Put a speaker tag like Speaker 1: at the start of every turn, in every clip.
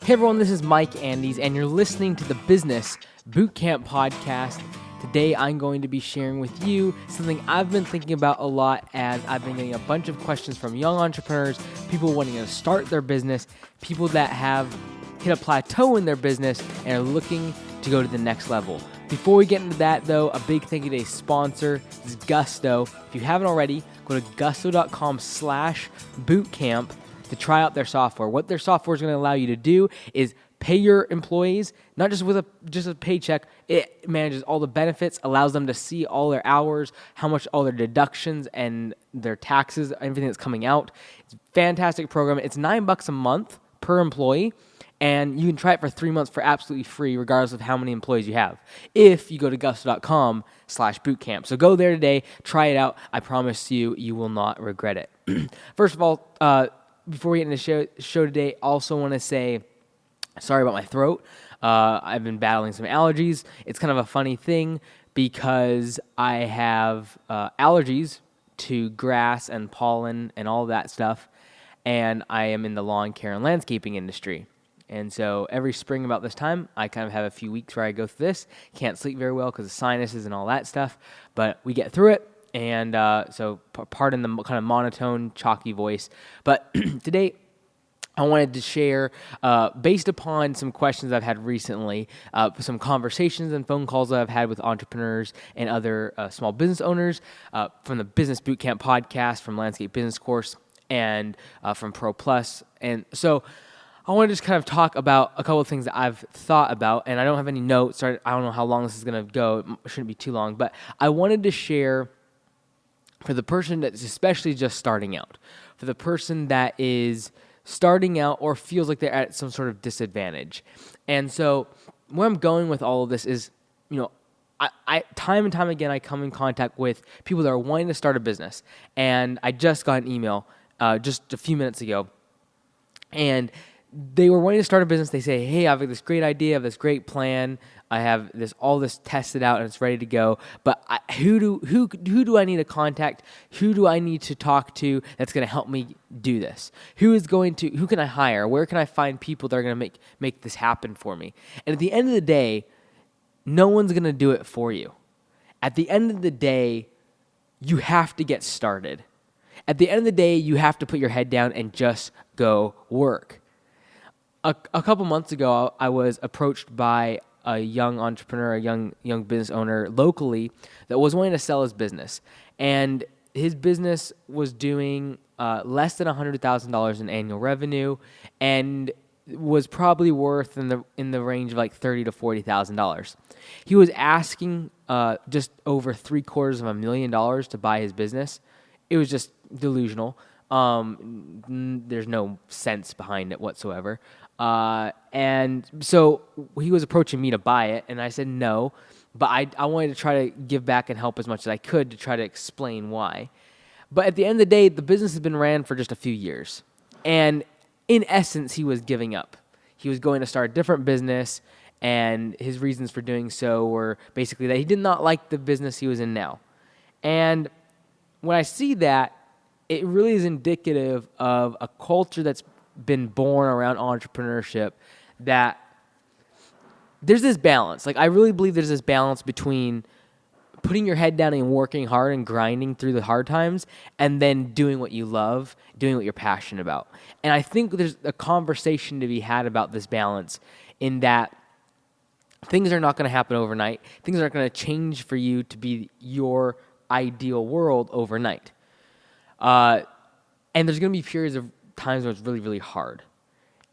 Speaker 1: Hey everyone, this is Mike Andes, and you're listening to the Business Bootcamp podcast. Today I'm going to be sharing with you something I've been thinking about a lot as I've been getting a bunch of questions from young entrepreneurs, people wanting to start their business, people that have hit a plateau in their business and are looking to go to the next level. Before we get into that though, a big thank you to a sponsor, is Gusto. If you haven't already, go to gusto.com/bootcamp to try out their software. What their software is going to allow you to do is pay your employees, not just with a paycheck. It manages all the benefits, allows them to see all their hours, how much all their deductions and their taxes, everything that's coming out. It's a fantastic program. It's $9 a month per employee, and you can try it for 3 months for absolutely free, regardless of how many employees you have, if you go to gusto.com/bootcamp. So go there today, try it out. I promise you, you will not regret it. First of all, before we get into the show today, I also want to say sorry about my throat. I've been battling some allergies. It's kind of a funny thing because I have allergies to grass and pollen and all that stuff, and I am in the lawn care and landscaping industry. And so every spring about this time, I kind of have a few weeks where I go through this. Can't sleep very well because of sinuses and all that stuff, but we get through it. And so pardon the kind of monotone, chalky voice. But today, I wanted to share, based upon some questions I've had recently, some conversations and phone calls that I've had with entrepreneurs and other small business owners from the Business Bootcamp podcast, from Landscape Business Course, and from Pro Plus. And so I want to just kind of talk about a couple of things that I've thought about, and I don't have any notes, or I don't know how long this is going to go. It shouldn't be too long, but I wanted to share for the person that's especially just starting out, for the person that is starting out or feels like they're at some sort of disadvantage. And so where I'm going with all of this is, I time and time again, I come in contact with people that are wanting to start a business. And I just got an email just a few minutes ago, and they were wanting to start a business. They say, hey, I have this great idea, I have this great plan. I have all this tested out and it's ready to go. But who do I need to contact? Who do I need to talk to that's going to help me do this? Who can I hire? Where can I find people that are going to make this happen for me? And at the end of the day, no one's going to do it for you. At the end of the day, you have to get started. At the end of the day, you have to put your head down and just go work. A couple months ago, I was approached by a young entrepreneur, a young business owner locally that was wanting to sell his business. And his business was doing less than $100,000 in annual revenue and was probably worth in the range of like $30,000 to $40,000. He was asking just over $750,000 to buy his business. It was just delusional. There's no sense behind it whatsoever. And so he was approaching me to buy it, and I said no, but I wanted to try to give back and help as much as I could to try to explain why. But at the end of the day, the business has been ran for just a few years. And in essence, he was giving up. He was going to start a different business, and his reasons for doing so were basically that he did not like the business he was in now. And when I see that, it really is indicative of a culture that's been born around entrepreneurship, that there's this balance. Like, I really believe there's this balance between putting your head down and working hard and grinding through the hard times, and then doing what you love, doing what you're passionate about. And I think there's a conversation to be had about this balance, in that things are not going to happen overnight. Things aren't going to change for you to be your ideal world overnight. And there's going to be periods of times when it's really, really hard.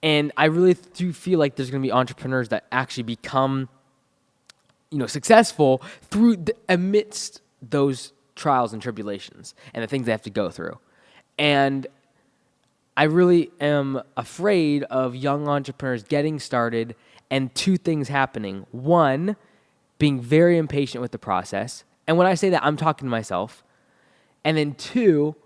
Speaker 1: And I really do feel like there's going to be entrepreneurs that actually become, successful amidst those trials and tribulations and the things they have to go through. And I really am afraid of young entrepreneurs getting started and two things happening. One, being very impatient with the process. And when I say that, I'm talking to myself. And then two,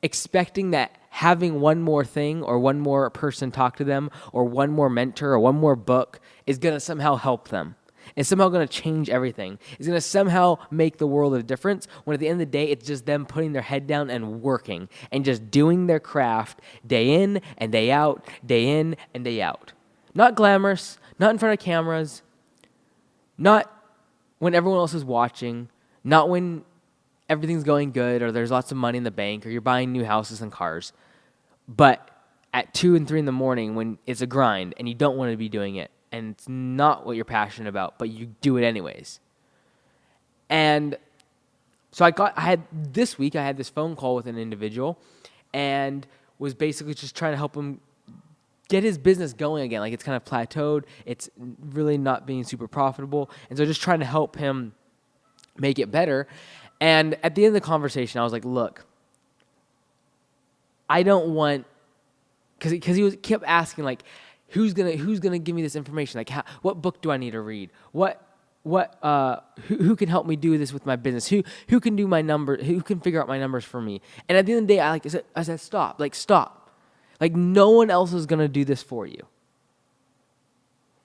Speaker 1: expecting that having one more thing or one more person talk to them or one more mentor or one more book is going to somehow help them. It's somehow going to change everything. It's going to somehow make the world a difference, when at the end of the day, it's just them putting their head down and working and just doing their craft day in and day out, day in and day out. Not glamorous, not in front of cameras, not when everyone else is watching, not when everything's going good or there's lots of money in the bank or you're buying new houses and cars, but at 2 and 3 in the morning when it's a grind and you don't want to be doing it and it's not what you're passionate about, but you do it anyways. And so this week I had this phone call with an individual and was basically just trying to help him get his business going again. Like, it's kind of plateaued. It's really not being super profitable. And so just trying to help him make it better. And at the end of the conversation, I was like, look, I don't want, because he kept asking, like, who's gonna give me this information? Like, what book do I need to read? Who can help me do this with my business? Who can do my numbers? Who can figure out my numbers for me? And at the end of the day, I said, stop. Like, no one else is going to do this for you.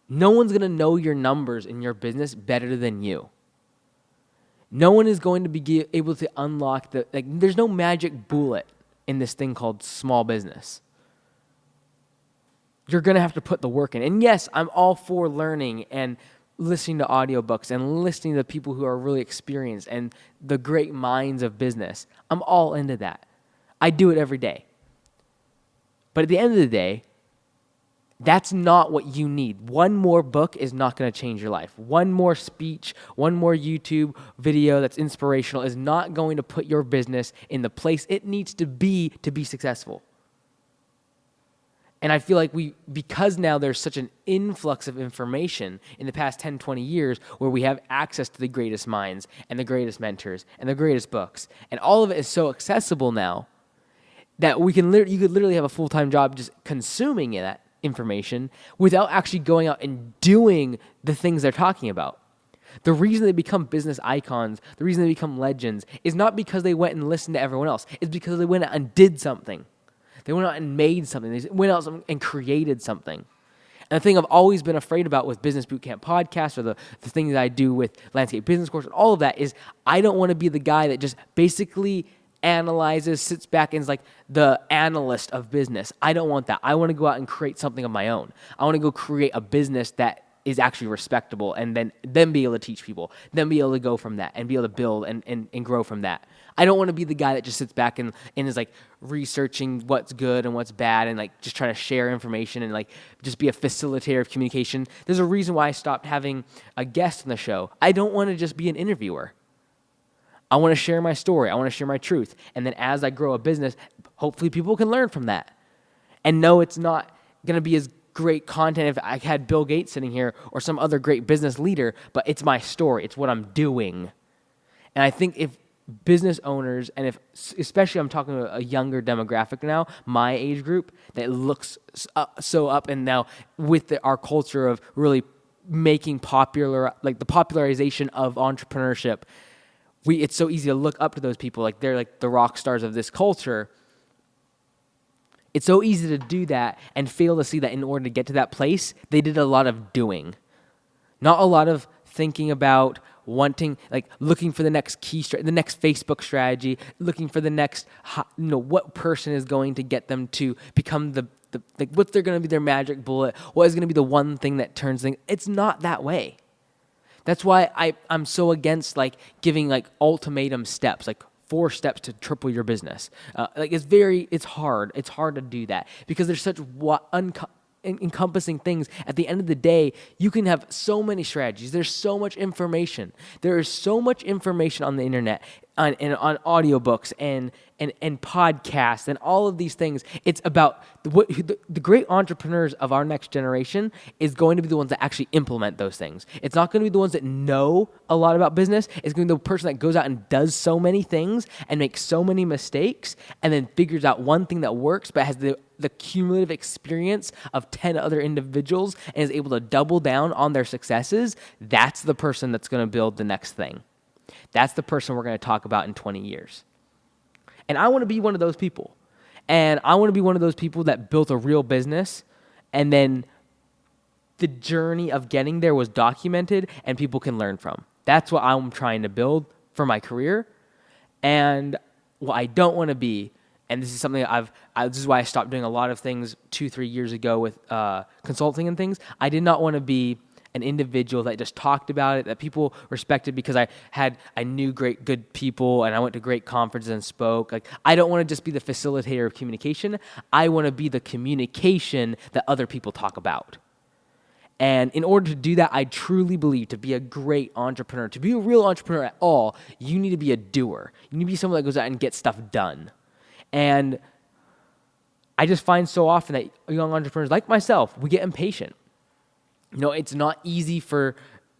Speaker 1: No one's going to know your numbers in your business better than you. No one is going to be able to unlock there's no magic bullet in this thing called small business. You're going to have to put the work in. And yes, I'm all for learning and listening to audiobooks and listening to people who are really experienced and the great minds of business. I'm all into that. I do it every day. But at the end of the day, that's not what you need. One more book is not going to change your life. One more speech, one more YouTube video that's inspirational is not going to put your business in the place it needs to be successful. And I feel like because now there's such an influx of information in the past 10, 20 years where we have access to the greatest minds and the greatest mentors and the greatest books, and all of it is so accessible now, that you could literally have a full-time job just consuming that information without actually going out and doing the things they're talking about. The reason they become business icons, the reason they become legends, is not because they went and listened to everyone else. It's because they went out and did something. They went out and made something. They went out and created something. And the thing I've always been afraid about with Business Bootcamp podcast or the things that I do with Landscape Business Course and all of that is I don't want to be the guy that just basically analyzes, sits back and is like the analyst of business. I don't want that. I want to go out and create something of my own. I want to go create a business that is actually respectable and then be able to teach people, then be able to go from that and be able to build and grow from that. I don't want to be the guy that just sits back and is like researching what's good and what's bad and like just trying to share information and like just be a facilitator of communication. There's a reason why I stopped having a guest on the show. I don't want to just be an interviewer. I want to share my story. I want to share my truth. And then as I grow a business, hopefully people can learn from that. And no, it's not going to be as great content if I had Bill Gates sitting here or some other great business leader, but it's my story. It's what I'm doing. And I think if business owners, and especially I'm talking to a younger demographic now, my age group, that looks so up and now with our culture of really making popular, like the popularization of entrepreneurship, it's so easy to look up to those people. Like they're like the rock stars of this culture. It's so easy to do that and fail to see that in order to get to that place, they did a lot of doing. Not a lot of thinking about wanting, like looking for the next the next Facebook strategy, looking for the next, what person is going to get them to become what's going to be their magic bullet, what is going to be the one thing that turns things. It's not that way. That's why I'm so against like giving like ultimatum steps, like 4 steps to triple your business. It's hard. It's hard to do that because there's such encompassing things. At the end of the day, you can have so many strategies. There's so much information. There is so much information on the internet on audiobooks and podcasts and all of these things. It's about the great entrepreneurs of our next generation is going to be the ones that actually implement those things. It's not going to be the ones that know a lot about business. It's going to be the person that goes out and does so many things and makes so many mistakes and then figures out one thing that works but has the cumulative experience of 10 other individuals and is able to double down on their successes. That's the person that's going to build the next thing. That's the person we're going to talk about in 20 years. And I want to be one of those people. And I want to be one of those people that built a real business and then the journey of getting there was documented and people can learn from. That's what I'm trying to build for my career. And what I don't want to be and this is something this is why I stopped doing a lot of things 2-3 years ago with consulting and things. I did not want to be an individual that just talked about it, that people respected because I knew good people and I went to great conferences and spoke. Like, I don't want to just be the facilitator of communication. I want to be the communication that other people talk about. And in order to do that, I truly believe to be a great entrepreneur, to be a real entrepreneur at all, you need to be a doer. You need to be someone that goes out and gets stuff done. And I just find so often that young entrepreneurs like myself, we get impatient. It's not easy for,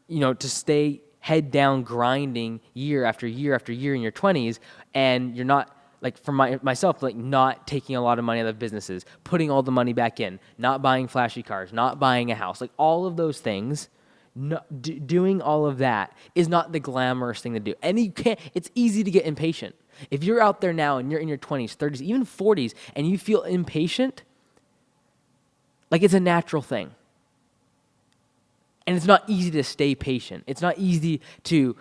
Speaker 1: to stay head down grinding year after year after year in your 20s, and you're not, like, for myself, like, not taking a lot of money out of businesses, putting all the money back in, not buying flashy cars, not buying a house, like, all of those things. Doing all of that is not the glamorous thing to do. And it's easy to get impatient. If you're out there now and you're in your 20s, 30s, even 40s, and you feel impatient, like, it's a natural thing. And it's not easy to stay patient. It's not easy to,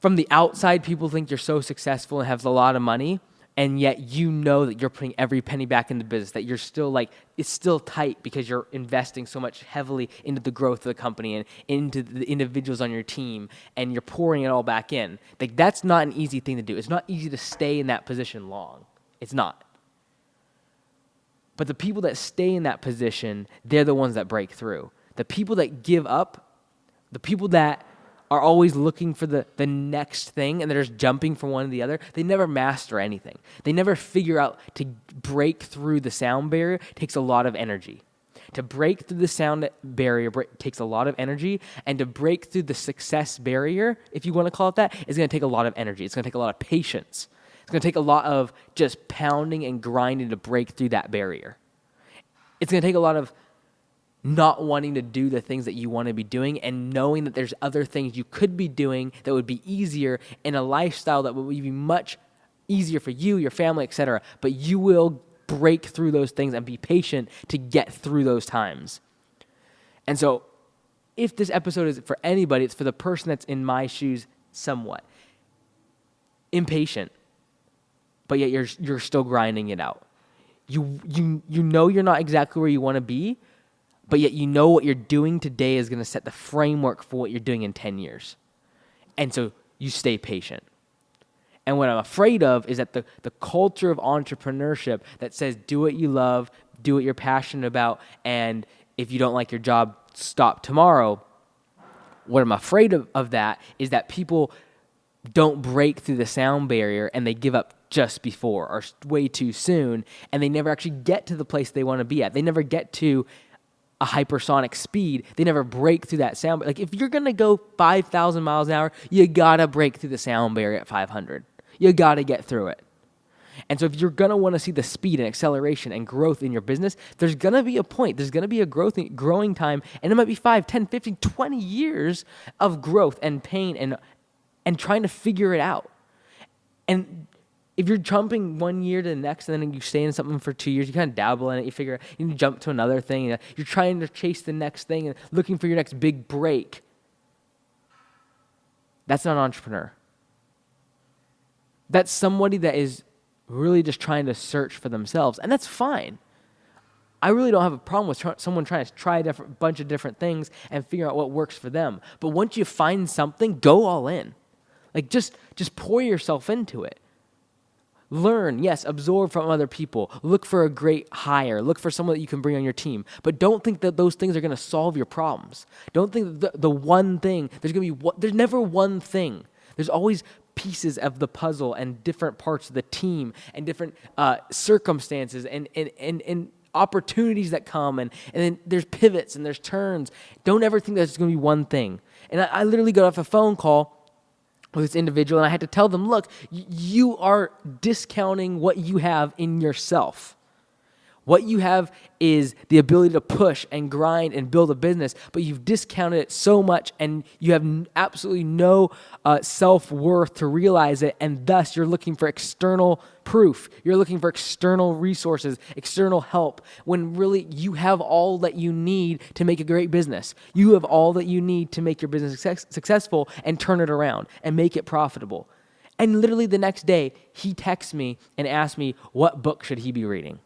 Speaker 1: from the outside, people think you're so successful and have a lot of money, and yet you know that you're putting every penny back in the business, that you're still it's still tight because you're investing so much heavily into the growth of the company and into the individuals on your team, and you're pouring it all back in. Like, that's not an easy thing to do. It's not easy to stay in that position long. It's not. But the people that stay in that position, they're the ones that break through. The people that give up, the people that are always looking for the next thing and they're just jumping from one to the other, they never master anything. They never figure out to break through the sound barrier. It takes a lot of energy. To break through the sound barrier takes a lot of energy, and to break through the success barrier, if you want to call it that, is going to take a lot of energy. It's going to take a lot of patience. It's going to take a lot of just pounding and grinding to break through that barrier. It's going to take a lot of not wanting to do the things that you want to be doing and knowing that there's other things you could be doing that would be easier in a lifestyle that would be much easier for you, your family, etc. But you will break through those things and be patient to get through those times. And so if this episode is for anybody, it's for the person that's in my shoes somewhat. Impatient, but yet you're still grinding it out. You know you're not exactly where you want to be, but yet you know what you're doing today is going to set the framework for what you're doing in 10 years. And so you stay patient. And what I'm afraid of is that the culture of entrepreneurship that says do what you love, do what you're passionate about, and if you don't like your job, stop tomorrow. What I'm afraid of that is that people don't break through the sound barrier and they give up just before or way too soon, and they never actually get to the place they want to be at. They never get to a hypersonic speed. They never break through that sound barrier. Like, if you're going to go 5,000 miles an hour, you got to break through the sound barrier at 500. You got to get through it. And so if you're going to want to see the speed and acceleration and growth in your business, there's going to be a point. There's going to be a growing time, and it might be 5, 10, 15, 20 years of growth and pain and trying to figure it out. And if you're jumping 1 year to the next and then you stay in something for 2 years, you kind of dabble in it, you figure you need to jump to another thing, you're trying to chase the next thing and looking for your next big break. That's not an entrepreneur. That's somebody that is really just trying to search for themselves, and that's fine. I really don't have a problem with someone trying to try a bunch of different things and figure out what works for them. But once you find something, go all in. Like, just pour yourself into it. Learn, yes, absorb from other people. Look for a great hire. Look for someone that you can bring on your team. But don't think that those things are going to solve your problems. Don't think that the one thing, there's never one thing. There's always pieces of the puzzle and different parts of the team and different circumstances and opportunities that come. And then there's pivots and there's turns. Don't ever think that it's going to be one thing. And I literally got off a phone call with this individual, and I had to tell them, look, you are discounting what you have in yourself. What you have is the ability to push and grind and build a business, but you've discounted it so much and you have absolutely no self-worth to realize it, and thus you're looking for external proof. You're looking for external resources, external help, when really you have all that you need to make a great business. You have all that you need to make your business successful and turn it around and make it profitable. And literally the next day, he texts me and asks me what book should he be reading.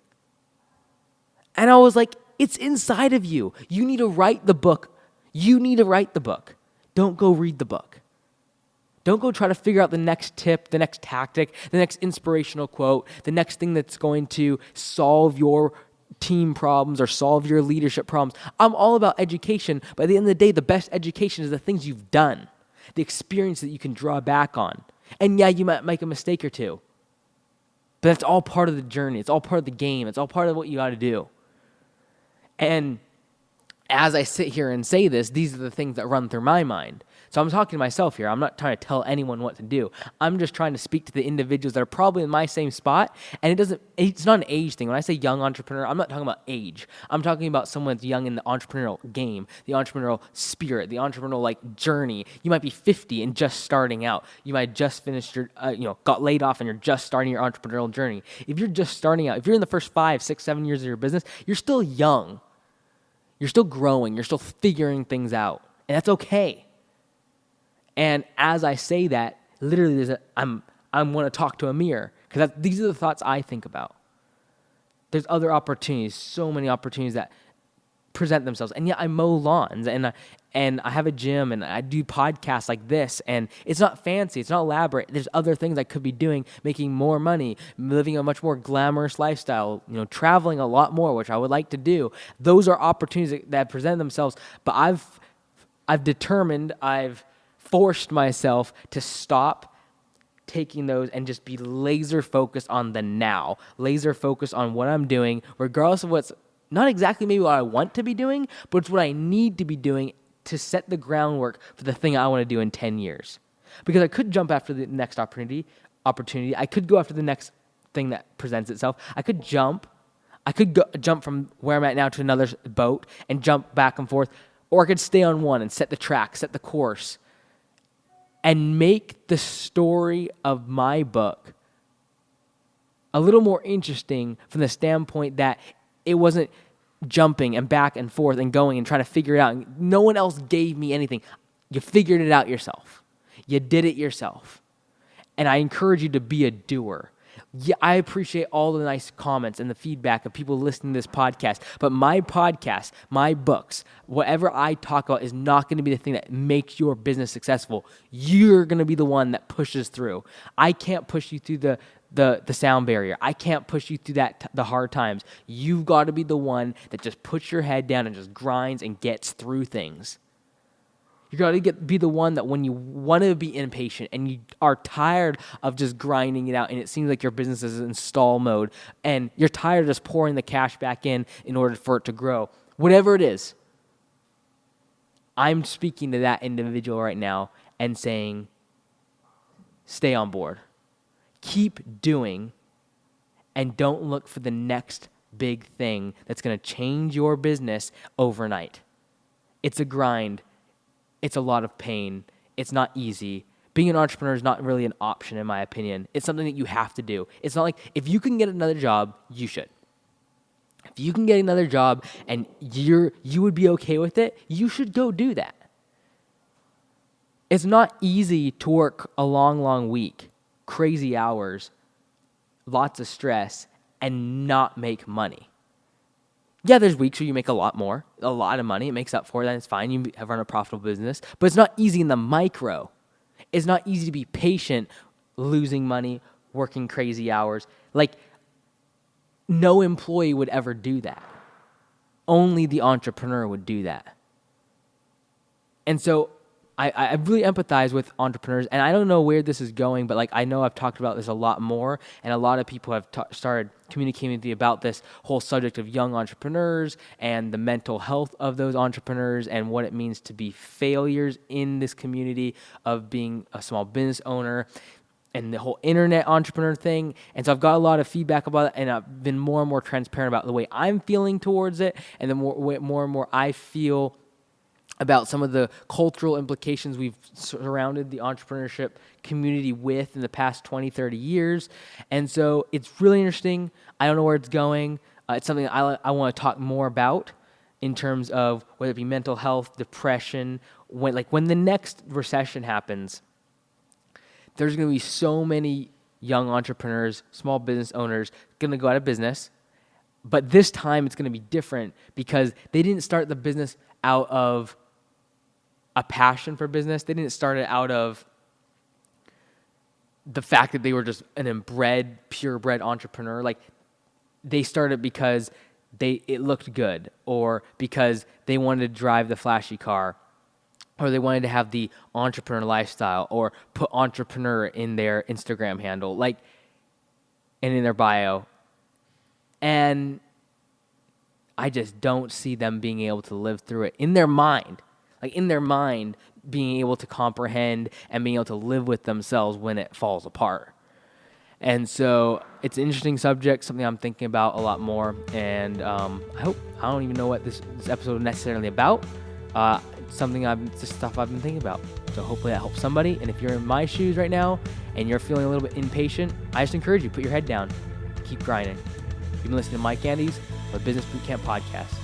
Speaker 1: And I was like, it's inside of you. You need to write the book. You need to write the book. Don't go read the book. Don't go try to figure out the next tip, the next tactic, the next inspirational quote, the next thing that's going to solve your team problems or solve your leadership problems. I'm all about education, but at the end of the day, the best education is the things you've done, the experience that you can draw back on. And yeah, you might make a mistake or two, but that's all part of the journey. It's all part of the game. It's all part of what you got to do. And as I sit here and say this, these are the things that run through my mind. So I'm talking to myself here. I'm not trying to tell anyone what to do. I'm just trying to speak to the individuals that are probably in my same spot. And it's not an age thing. When I say young entrepreneur, I'm not talking about age. I'm talking about someone that's young in the entrepreneurial game, the entrepreneurial spirit, the entrepreneurial journey. You might be 50 and just starting out. You might just finished your, got laid off and you're just starting your entrepreneurial journey. If you're just starting out, if you're in the first 5, 6, 7 years of your business, you're still young. You're still growing. You're still figuring things out. And that's okay. And as I say that, literally, I'm want to talk to a mirror because these are the thoughts I think about. There's other opportunities, so many opportunities that present themselves. And yeah, I mow lawns and I have a gym and I do podcasts like this. And it's not fancy, it's not elaborate. There's other things I could be doing, making more money, living a much more glamorous lifestyle, traveling a lot more, which I would like to do. Those are opportunities that present themselves. But I've determined, I've forced myself to stop taking those and just be laser focused on the now, laser focused on what I'm doing, regardless of what's not exactly maybe what I want to be doing, but it's what I need to be doing to set the groundwork for the thing I want to do in 10 years. Because I could jump after the next opportunity. I could go after the next thing that presents itself. I could jump from where I'm at now to another boat and jump back and forth, or I could stay on one and set the track, set the course, and make the story of my book a little more interesting from the standpoint that it wasn't jumping and back and forth and going and trying to figure it out. No one else gave me anything. You figured it out yourself. You did it yourself. And I encourage you to be a doer. Yeah, I appreciate all the nice comments and the feedback of people listening to this podcast, but my podcast, my books, whatever I talk about is not going to be the thing that makes your business successful. You're going to be the one that pushes through. I can't push you through the sound barrier. I can't push you through the hard times. You've got to be the one that just puts your head down and just grinds and gets through things. You got to be the one that when you want to be impatient and you are tired of just grinding it out and it seems like your business is in stall mode and you're tired of just pouring the cash back in order for it to grow, whatever it is, I'm speaking to that individual right now and saying, stay on board. Keep doing and don't look for the next big thing that's going to change your business overnight. It's a grind. It's a lot of pain. It's not easy. Being an entrepreneur is not really an option, in my opinion. It's something that you have to do. It's not like if you can get another job, you should. If you can get another job and you would be okay with it, you should go do that. It's not easy to work a long, long week, crazy hours, lots of stress, and not make money. Yeah, there's weeks where you make a lot of money. It makes up for it, and it's fine. You have run a profitable business. But it's not easy in the micro. It's not easy to be patient, losing money, working crazy hours. No employee would ever do that. Only the entrepreneur would do that. And so I really empathize with entrepreneurs, and I don't know where this is going, but I know I've talked about this a lot more, and a lot of people have started communicating with me about this whole subject of young entrepreneurs and the mental health of those entrepreneurs and what it means to be failures in this community of being a small business owner and the whole internet entrepreneur thing. And so I've got a lot of feedback about it, and I've been more and more transparent about the way I'm feeling towards it, and the more and more I feel about some of the cultural implications we've surrounded the entrepreneurship community with in the past 20, 30 years. And so it's really interesting. I don't know where it's going. It's something I want to talk more about in terms of whether it be mental health, depression, when the next recession happens, there's going to be so many young entrepreneurs, small business owners going to go out of business. But this time it's going to be different because they didn't start the business out of a passion for business. They didn't start it out of the fact that they were just an purebred entrepreneur. Like, they started because it looked good, or because they wanted to drive the flashy car, or they wanted to have the entrepreneur lifestyle, or put entrepreneur in their Instagram handle, like, and in their bio. And I just don't see them being able to live through it in their mind. Like, in their mind, being able to comprehend and being able to live with themselves when it falls apart. And so it's an interesting subject, something I'm thinking about a lot more. And I don't even know what this episode is necessarily about. It's just stuff I've been thinking about. So hopefully that helps somebody. And if you're in my shoes right now and you're feeling a little bit impatient, I just encourage you, put your head down, keep grinding. You've been listening to Mike Andes, the Business Bootcamp Podcast.